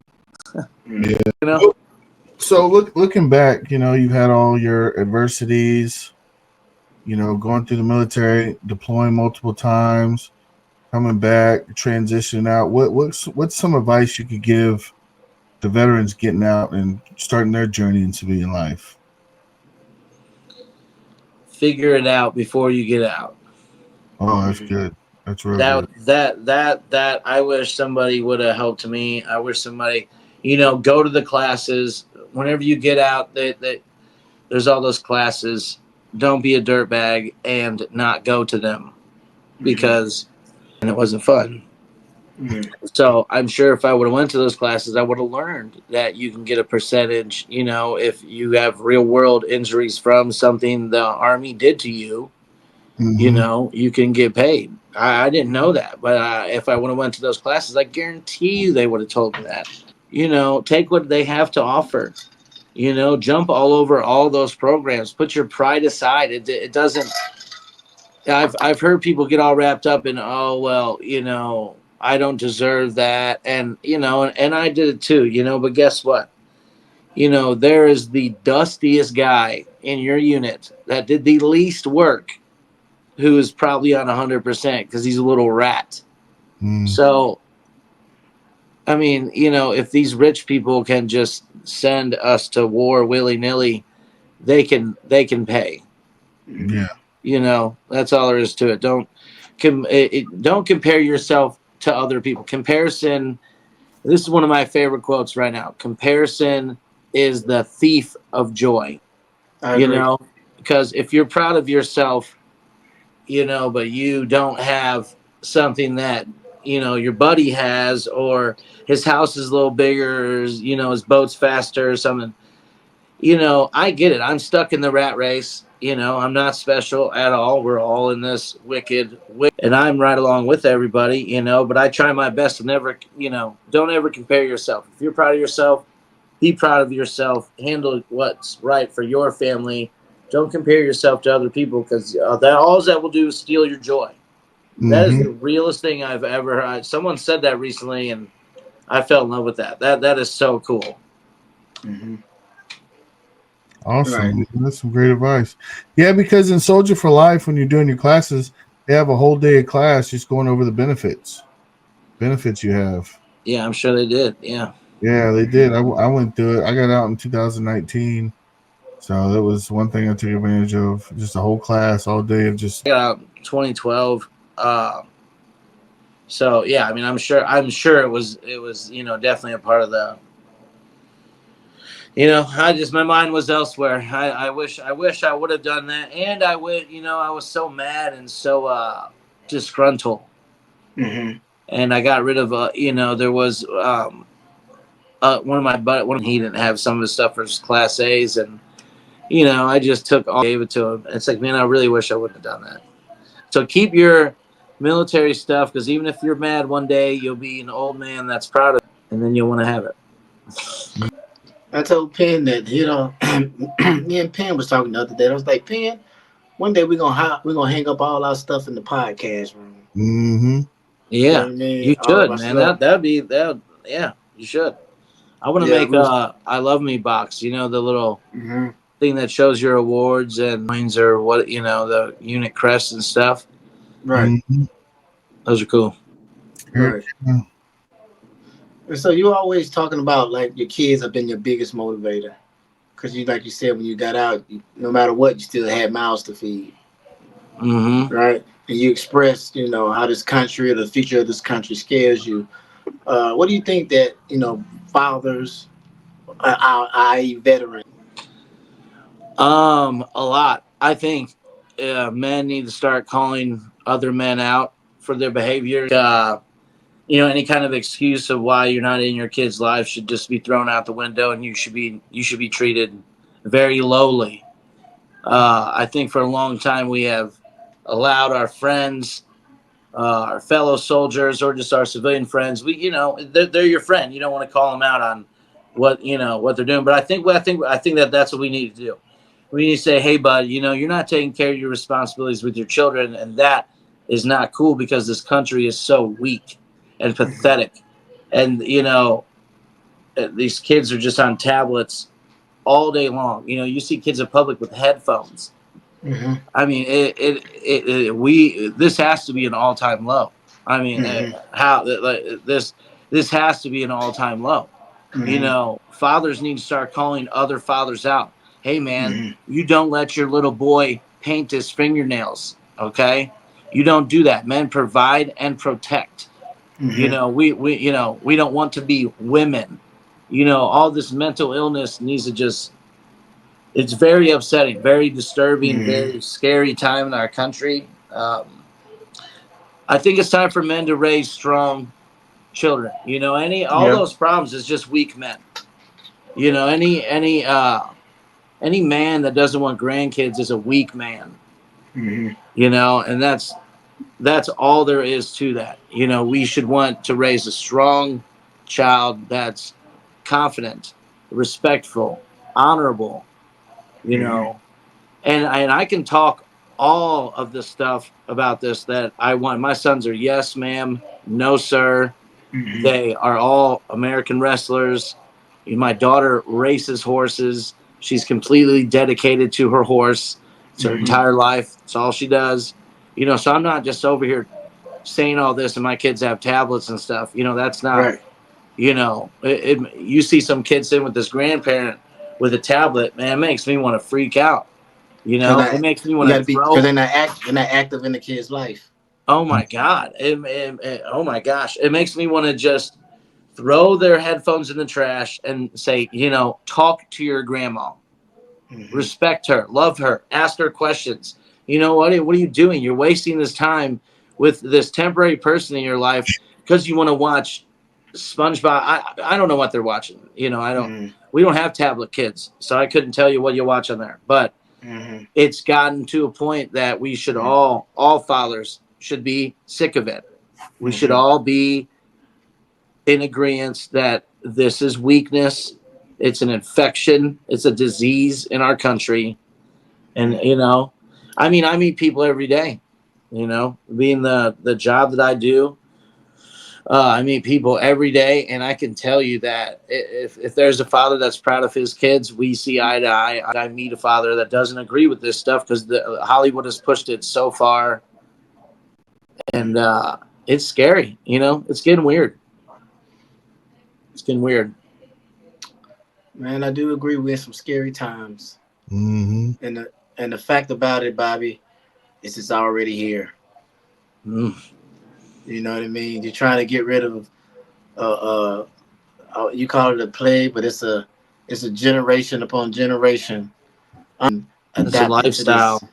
Mm-hmm. Yeah. You know. So looking back, you've had all your adversities, going through the military, deploying multiple times, coming back, transitioning out. What's some advice you could give the veterans getting out and starting their journey in civilian life? Figure it out before you get out. Oh, that's Mm-hmm. good. That's real That good. that I wish somebody would have helped me. I wish somebody, go to the classes whenever you get out. That there's all those classes. Don't be a dirtbag and not go to them. because and it wasn't fun. So I'm sure if I would have went to those classes, I would have learned that you can get a percentage. You know, if you have real world injuries from something the Army did to you, you know, you can get paid. I didn't know that, but if I would have went to those classes, I guarantee you they would have told me that. You know, take what they have to offer. You know, jump all over all those programs. Put your pride aside. It doesn't. I've heard people get all wrapped up in, oh well, you know, I don't deserve that, and you know, and I did it too, you know. But guess what? You know, there is the dustiest guy in your unit that did the least work, who is probably on 100% because he's a little rat. So, I mean, you know, if these rich people can just send us to war willy nilly, they can pay. Yeah. You know, that's all there is to it. Don't compare yourself to other people. Comparison. This is one of my favorite quotes right now. Comparison is the thief of joy. I You agree. know, because if you're proud of yourself, you know, but you don't have something that you know your buddy has, or his house is a little bigger, or, you know, his boat's faster or something. You know, I get it. I'm stuck in the rat race. You know, I'm not special at all. We're all in this wicked, and I'm right along with everybody, you know, but I try my best to never, you know, don't ever compare yourself. If you're proud of yourself, be proud of yourself. Handle what's right for your family. Don't compare yourself to other people because that all that will do is steal your joy. That is the realest thing I've ever heard. Someone said that recently, and I fell in love with that. That is so cool. Awesome. Right. That's some great advice. Yeah, because in Soldier for Life, when you're doing your classes, they have a whole day of class just going over the benefits you have. Yeah, I'm sure they did. Yeah. Yeah, they did. I went through it. I got out in 2019. So that was one thing I took advantage of. Just a whole class all day of just. I got out in 2012. So yeah, I mean, I'm sure it was, you know, definitely a part of the, you know, my mind was elsewhere. I wish I would have done that. And I would, you know, I was so mad and so disgruntled. And I got rid of, you know, there was, one of my he didn't have some of his stuff for his class A's, and, you know, I just gave it to him. It's like, man, I really wish I wouldn't have done that. So keep your military stuff, because even if you're mad one day, you'll be an old man that's proud of it, and then you'll want to have it. I told Penn that, you know, me and Penn was talking the other day. I was like, Penn, one day we're gonna hang up all our stuff in the podcast room. Yeah, you know what I mean? you All should, man. That yeah, you should. I want to make a I Love Me box. You know, the little thing that shows your awards and coins, or what, you know, the unit crests and stuff. Right. Those are cool. Right. And so you're always talking about like your kids have been your biggest motivator, because you, like you said, when you got out, no matter what, you still had mouths to feed. Right. And you expressed, you know, how this country or the future of this country scares you. What do you think that, you know, fathers, i.e. veterans? A lot. I think men need to start calling other men out for their behavior. You know, any kind of excuse of why you're not in your kid's life should just be thrown out the window, and you should be treated very lowly. I think for a long time we have allowed our friends, our fellow soldiers, or just our civilian friends. You know, they're your friend. You don't want to call them out on what, you know, what they're doing. But I think that's what we need to do. We need to say, hey, bud, you know, you're not taking care of your responsibilities with your children, and that is not cool, because this country is so weak and pathetic. And, you know, these kids are just on tablets all day long. You know, you see kids in public with headphones. I mean, this has to be an all-time low. I mean, this has to be an all-time low. You know, fathers need to start calling other fathers out. Hey, man, you don't let your little boy paint his fingernails. Okay, you don't do that. Men provide and protect. You know, we don't want to be women. You know, all this mental illness needs to just. It's very upsetting, very disturbing, very scary time in our country. I think it's time for men to raise strong children. You know, all those problems is just weak men. You know, any man that doesn't want grandkids is a weak man. Mm-hmm. You know, and that's all there is to that. You know, we should want to raise a strong child that's confident, respectful, honorable, you know. And I can talk all of the stuff about this that I want. My sons are yes, ma'am, no, sir. Mm-hmm. They are all American wrestlers. My daughter races horses. She's completely dedicated to her horse. It's her entire life. It's all she does. You know, so I'm not just over here saying all this and my kids have tablets and stuff. You know, that's not, Right. you know, you see some kid sitting with this grandparent with a tablet, man, it makes me want to freak out. You know, it makes me You want got to to be because throw. they're not active in the kid's life. Oh my God. Oh my gosh. It makes me want to just throw their headphones in the trash and say, you know, talk to your grandma, respect her, love her, ask her questions. You know, what are you doing? You're wasting this time with this temporary person in your life because you want to watch SpongeBob. I don't know what they're watching. You know, we don't have tablet kids, so I couldn't tell you what you watch on there. But it's gotten to a point that we should all fathers should be sick of it. We should all be in agreement that this is weakness. It's an infection. It's a disease in our country. And, you know, I mean, I meet people every day, you know, being the job that I do. I meet people every day, and I can tell you that if there's a father that's proud of his kids, we see eye to eye. I meet a father that doesn't agree with this stuff because Hollywood has pushed it so far, and it's scary. You know, it's getting weird. It's getting weird. Man, I do agree. We're in some scary times, Mm-hmm. and the fact about it, Bobby, is it's already here. Mm. You know what I mean? You're trying to get rid of you call it a plague, but it's a generation upon generation It's a adapting to this. lifestyle.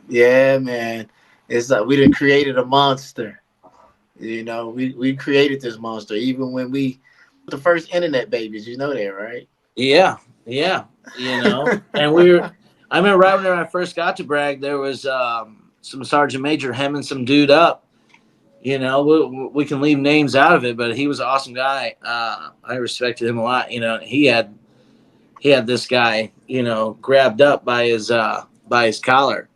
Yeah, man. It's like we done created a monster. You know, we created this monster even when we the first internet babies. You know that, right? Yeah, yeah. You know, and I remember right when I first got to Bragg, there was some sergeant major hemming some dude up. You know, we can leave names out of it, but he was an awesome guy. I respected him a lot. You know, he had this guy, you know, grabbed up by his collar.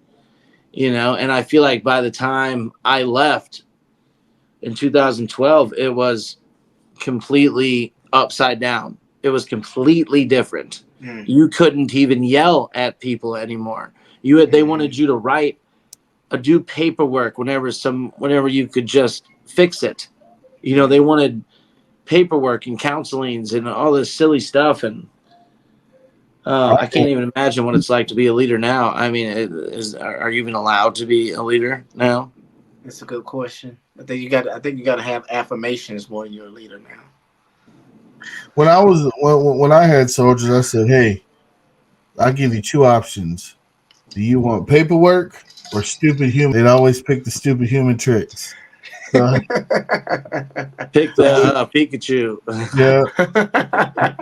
You know, and I feel like by the time I left in 2012, it was completely upside down. It was completely different. You couldn't even yell at people anymore. They wanted you to do paperwork whenever you could just fix it. You know, they wanted paperwork and counselings and all this silly stuff, and I can't even imagine what it's like to be a leader now. I mean, are you even allowed to be a leader now? That's a good question. I think you got to have affirmations more than you're a leader now. When I had soldiers, I said, "Hey, I'll give you two options. Do you want paperwork or stupid human?" They'd always pick the stupid human tricks. Pick the Pikachu. Yeah,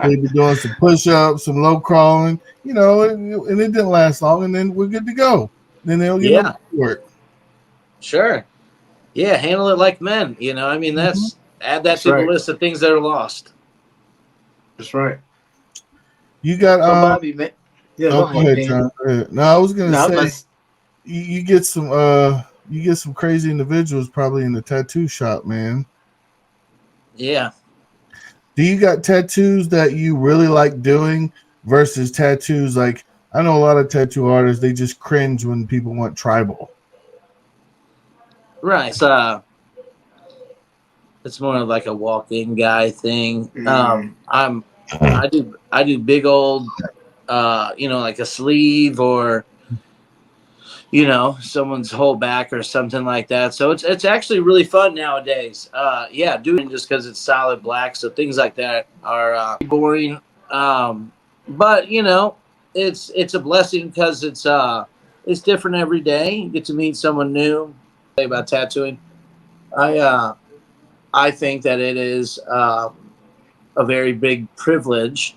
they'd be doing some push-ups, some low crawling, you know, and it didn't last long, and then we're good to go. Then they'll get no work. Sure. Yeah, handle it like men. You know, I mean, add that to the list of things that are lost. That's right. You got Bobby, man. Yeah, go ahead, John. Go ahead. No, I was gonna say you get some crazy individuals probably in the tattoo shop, man. Yeah. Do you got tattoos that you really like doing versus tattoos like I know a lot of tattoo artists, they just cringe when people want tribal. Right. It's more of like a walk-in guy thing. I do big old you know, like a sleeve or you know, someone's whole back or something like that. So it's actually really fun nowadays. Yeah, doing just because it's solid black. So things like that are boring. But you know, it's a blessing because it's different every day. You get to meet someone new. About tattooing. I think that it is a very big privilege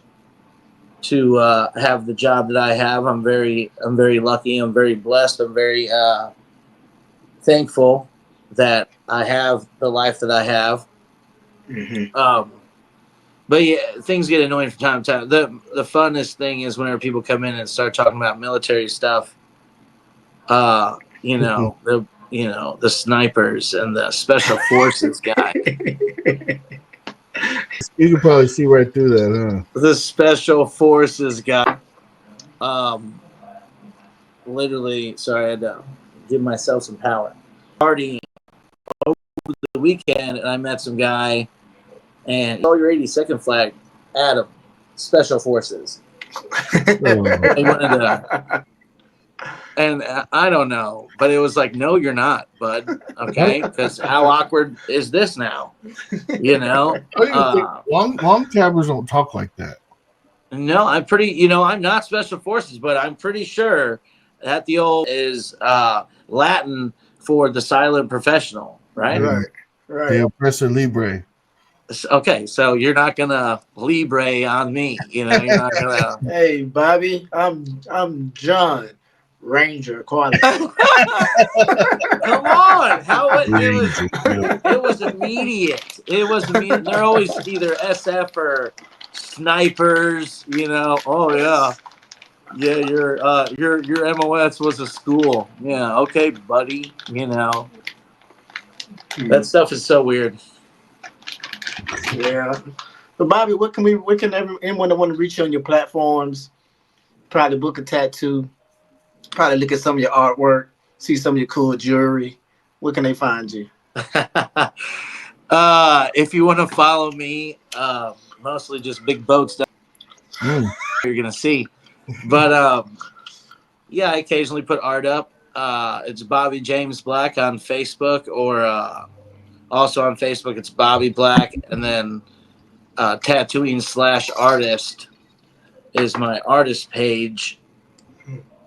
to have the job that I have. I'm very lucky. I'm very blessed. I'm very thankful that I have the life that I have. But yeah, things get annoying from time to time. The funnest thing is whenever people come in and start talking about military stuff. The snipers and the special forces guy. You can probably see right through that, huh? The special forces guy. Literally, sorry, I had to give myself some power. Partying over the weekend, and I met some guy, and your 82nd flag, Adam, special forces. They wanted to, and I don't know, but it was like, no, you're not, bud. Okay, because how awkward is this now? You know, long tabbers don't talk like that. No, I'm pretty. I'm not special forces, but I'm pretty sure that the old is Latin for the silent professional, right? Right. The oppressor libre. Okay, so you're not gonna libre on me. You're not gonna. Hey, Bobby, I'm John, Ranger quality. Come on, it was immediate. It was immediate. They're always either SF or snipers. Oh yeah. Yeah, your MOS was a school. Yeah, okay, buddy. That stuff is so weird. Yeah. So, Bobby, what can anyone that want to reach you on your platforms, probably book a tattoo, probably look at some of your artwork, see some of your cool jewelry, where can they find you? If you want to follow me, mostly just big boats you're gonna see. But yeah, I occasionally put art up. It's Bobby James Black on Facebook, or also on Facebook it's Bobby Black, and then tattooing/artist is my artist page.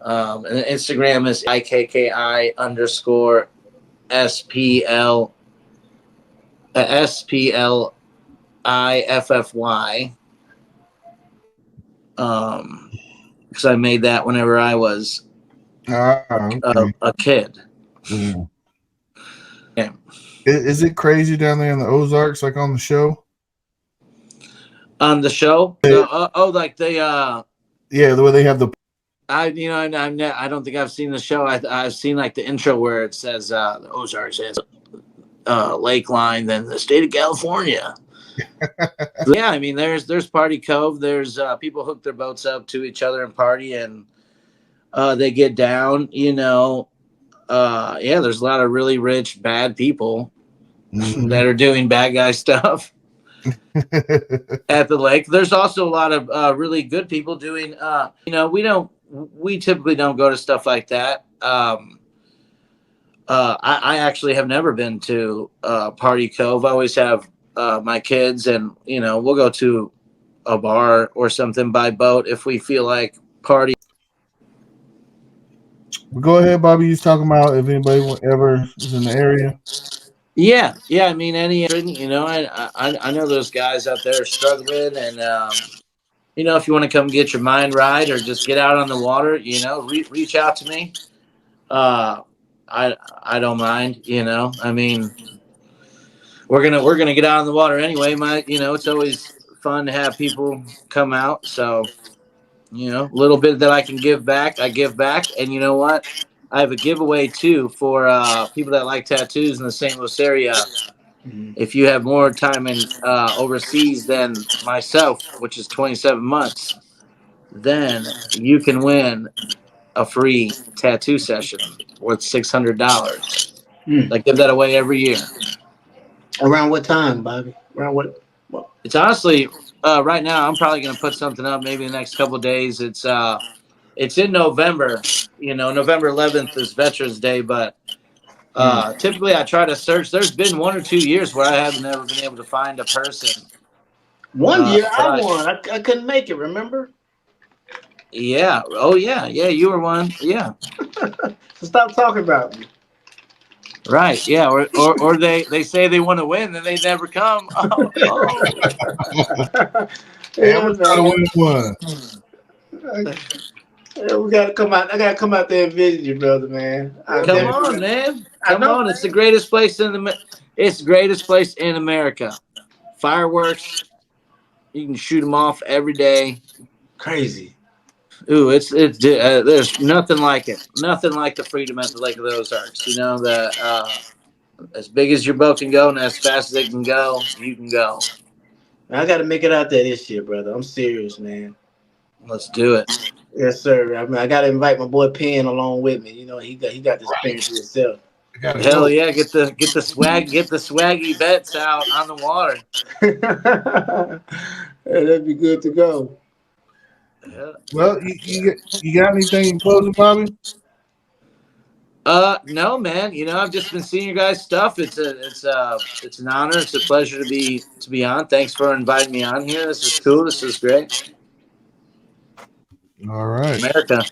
And Instagram is IKKI_SPLIFFY. Because I made that whenever I was a kid. Yeah. Is it crazy down there in the Ozarks, like on the show? On the show? Like the yeah, the way they have the. I don't think I've seen the show. I've seen like the intro where it says the Ozarks has lake line, then the state of California. Yeah, I mean there's Party Cove. There's people hook their boats up to each other and party, and they get down. Yeah, there's a lot of really rich bad people that are doing bad guy stuff at the lake. There's also a lot of really good people doing. We typically don't go to stuff like that. I actually have never been to Party Cove. I always have my kids, and we'll go to a bar or something by boat if we feel like party. Go ahead, Bobby. You're talking about if anybody ever is in the area. Yeah. I mean, I know those guys out there struggling, and if you want to come get your mind right or just get out on the water, reach out to me. I don't mind. I mean, we're gonna get out on the water anyway. It's always fun to have people come out. So, a little bit that I can give back, I give back. And you know what? I have a giveaway too for people that like tattoos in the St. Louis area. If you have more time in overseas than myself, which is 27 months, then you can win a free tattoo session worth $600. I give that away every year. Around what time, Bobby? Around what? It's honestly right now. I'm probably going to put something up maybe the next couple of days. It's in November. November 11th is Veterans Day, but typically I try to search. There's been 1 or 2 years where I have never been able to find a person. One year I won. I couldn't make it. Remember? Yeah. Oh yeah. Yeah. You were one. Yeah. So stop talking about me. Right. Yeah. Or they say they want to win, then they never come. Oh. Yeah, Amber's got to man. win one. Yeah, we gotta come out. I gotta come out there and visit you, brother, man. I Come definitely. on, man. I Come know, on. It's the man. greatest place in it's the greatest place in America. Fireworks. You can shoot them off every day. Crazy. Ooh, there's nothing like it. Nothing like the freedom at the Lake of the Ozarks. You know, the as big as your boat can go and as fast as it can go, you can go. I gotta make it out there this year, brother. I'm serious, man. Let's do it. Yes, sir. I mean, I gotta invite my boy Penn along with me. You know, he got the experience himself. I got to Hell go. yeah, get the swaggy bets out on the water. Yeah, that'd be good to go. Yeah. Well, you got anything in closing, Bobby? No, man. You know, I've just been seeing your guys' stuff. It's an honor. It's a pleasure to be on. Thanks for inviting me on here. This is cool. This is great. All right. America.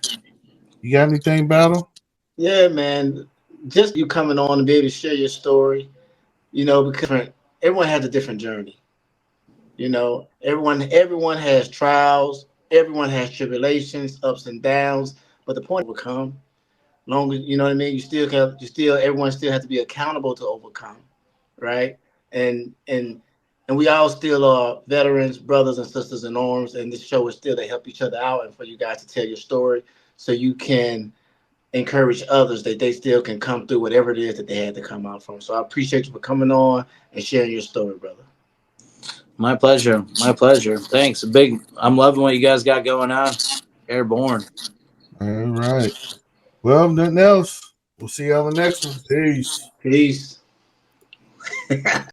You got anything, Battle? Yeah, man. Just you coming on and be able to share your story. You know, because everyone has a different journey. You know, everyone has trials. Everyone has tribulations, ups and downs. But the point is overcome. Long as you know what I mean, everyone still has to be accountable to overcome, right? And and and we all still are veterans, brothers and sisters in arms, and this show is still to help each other out and for you guys to tell your story so you can encourage others that they still can come through whatever it is that they had to come out from. So I appreciate you for coming on and sharing your story, brother. My pleasure. My pleasure. Thanks. I'm loving what you guys got going on. Airborne. All right. Well, nothing else. We'll see you on the next one. Peace. Peace.